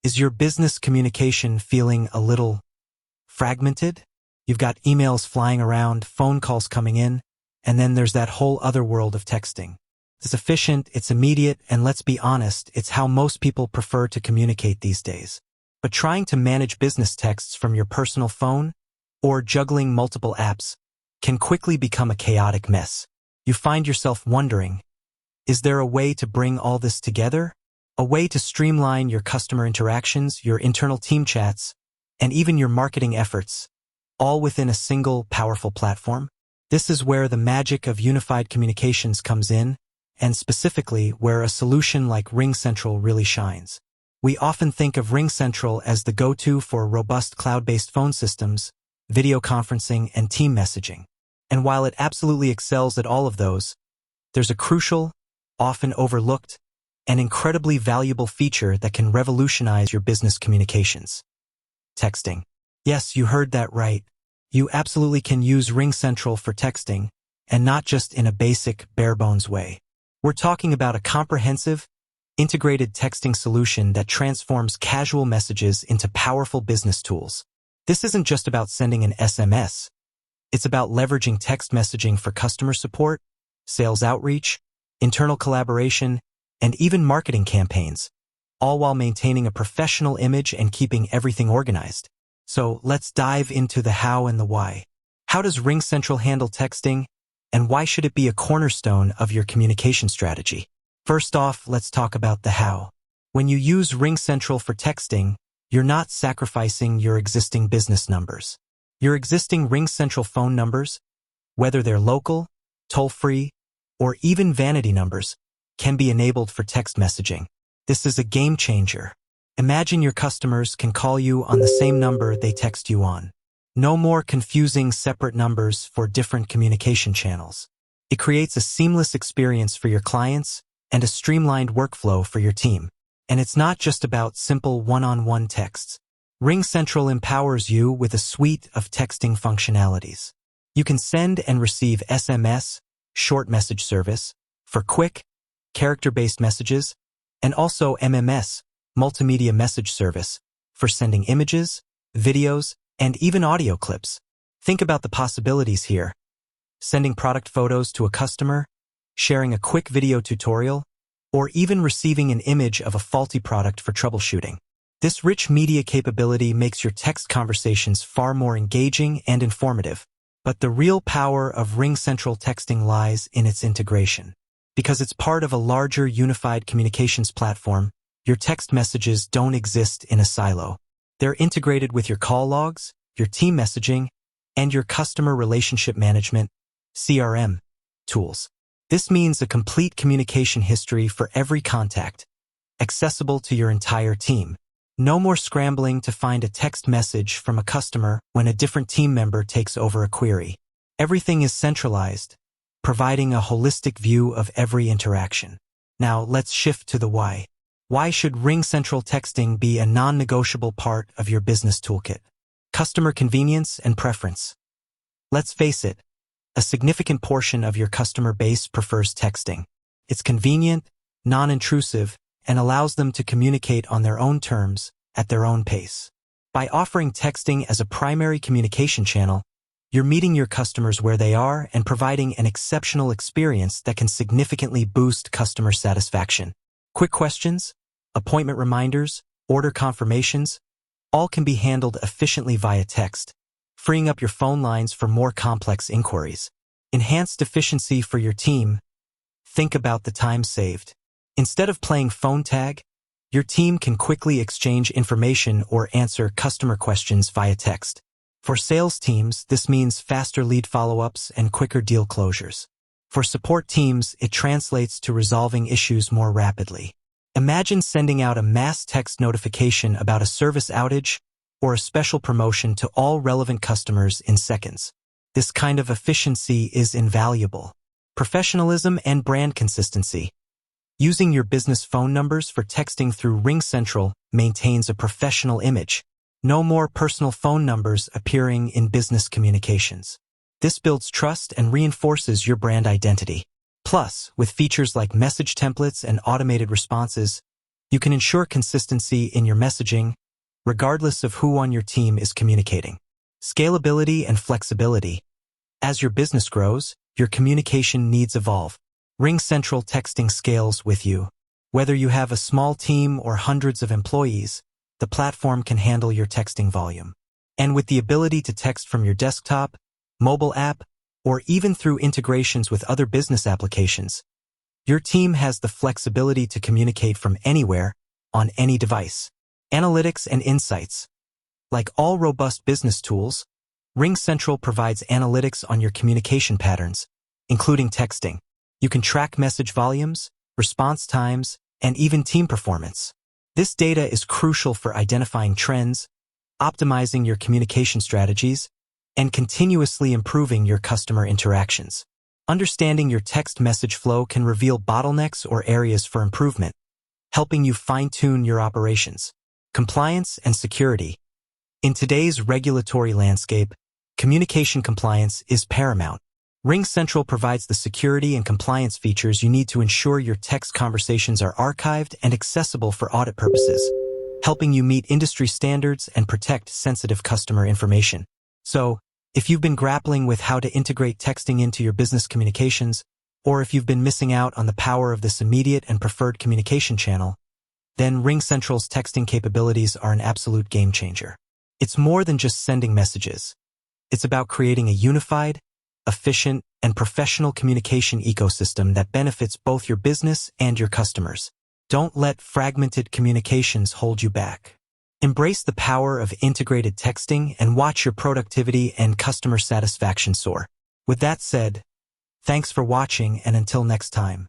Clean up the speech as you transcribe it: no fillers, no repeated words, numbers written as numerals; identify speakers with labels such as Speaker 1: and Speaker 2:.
Speaker 1: Is your business communication feeling a little fragmented? You've got emails flying around, phone calls coming in, and then there's that whole other world of texting. It's efficient, it's immediate, and let's be honest, it's how most people prefer to communicate these days. But trying to manage business texts from your personal phone or juggling multiple apps can quickly become a chaotic mess. You find yourself wondering, is there a way to bring all this together? A way to streamline your customer interactions, your internal team chats, and even your marketing efforts, all within a single, powerful platform? This is where the magic of unified communications comes in, and specifically where a solution like RingCentral really shines. We often think of RingCentral as the go-to for robust cloud-based phone systems, video conferencing, and team messaging. And while it absolutely excels at all of those, there's a crucial, often overlooked, and incredibly valuable feature that can revolutionize your business communications. Texting. Yes, you heard that right. You absolutely can use RingCentral for texting, and not just in a basic, bare-bones way. We're talking about a comprehensive, integrated texting solution that transforms casual messages into powerful business tools. This isn't just about sending an SMS. It's about leveraging text messaging for customer support, sales outreach, internal collaboration, and even marketing campaigns, all while maintaining a professional image and keeping everything organized. So let's dive into the how and the why. How does RingCentral handle texting, and why should it be a cornerstone of your communication strategy? First off, let's talk about the how. When you use RingCentral for texting, you're not sacrificing your existing business numbers. Your existing RingCentral phone numbers, whether they're local, toll-free, or even vanity numbers, can be enabled for text messaging. This is a game changer. Imagine your customers can call you on the same number they text you on. No more confusing separate numbers for different communication channels. It creates a seamless experience for your clients and a streamlined workflow for your team. And it's not just about simple one-on-one texts. RingCentral empowers you with a suite of texting functionalities. You can send and receive SMS, short message service, for quick, character-based messages, and also MMS, multimedia message service, for sending images, videos, and even audio clips. Think about the possibilities here. Sending product photos to a customer, sharing a quick video tutorial, or even receiving an image of a faulty product for troubleshooting. This rich media capability makes your text conversations far more engaging and informative. But the real power of RingCentral texting lies in its integration. Because it's part of a larger unified communications platform, your text messages don't exist in a silo. They're integrated with your call logs, your team messaging, and your customer relationship management, CRM, tools. This means a complete communication history for every contact, accessible to your entire team. No more scrambling to find a text message from a customer when a different team member takes over a query. Everything is centralized, providing a holistic view of every interaction. Now let's shift to the why. Why should RingCentral texting be a non-negotiable part of your business toolkit? Customer convenience and preference. Let's face it, a significant portion of your customer base prefers texting. It's convenient, non-intrusive, and allows them to communicate on their own terms, at their own pace. By offering texting as a primary communication channel, you're meeting your customers where they are and providing an exceptional experience that can significantly boost customer satisfaction. Quick questions, appointment reminders, order confirmations, all can be handled efficiently via text, freeing up your phone lines for more complex inquiries. Enhanced efficiency for your team. Think about the time saved. Instead of playing phone tag, your team can quickly exchange information or answer customer questions via text. For sales teams, this means faster lead follow-ups and quicker deal closures. For support teams, it translates to resolving issues more rapidly. Imagine sending out a mass text notification about a service outage or a special promotion to all relevant customers in seconds. This kind of efficiency is invaluable. Professionalism and brand consistency. Using your business phone numbers for texting through RingCentral maintains a professional image. No more personal phone numbers appearing in business communications. This builds trust and reinforces your brand identity. Plus, with features like message templates and automated responses, You can ensure consistency in your messaging, regardless of who on your team is communicating. Scalability and flexibility. As your business grows, your communication needs evolve. RingCentral texting scales with you. Whether you have a small team or hundreds of employees, the platform can handle your texting volume. And with the ability to text from your desktop, mobile app, or even through integrations with other business applications, your team has the flexibility to communicate from anywhere, on any device. Analytics and insights. Like all robust business tools, RingCentral provides analytics on your communication patterns, including texting. You can track message volumes, response times, and even team performance. This data is crucial for identifying trends, optimizing your communication strategies, and continuously improving your customer interactions. Understanding your text message flow can reveal bottlenecks or areas for improvement, helping you fine-tune your operations. Compliance and security. In today's regulatory landscape, communication compliance is paramount. RingCentral provides the security and compliance features you need to ensure your text conversations are archived and accessible for audit purposes, helping you meet industry standards and protect sensitive customer information. So, if you've been grappling with how to integrate texting into your business communications, or if you've been missing out on the power of this immediate and preferred communication channel, then RingCentral's texting capabilities are an absolute game changer. It's more than just sending messages. It's about creating a unified, efficient, and professional communication ecosystem that benefits both your business and your customers. Don't let fragmented communications hold you back. Embrace the power of integrated texting and watch your productivity and customer satisfaction soar. With that said, thanks for watching, and until next time.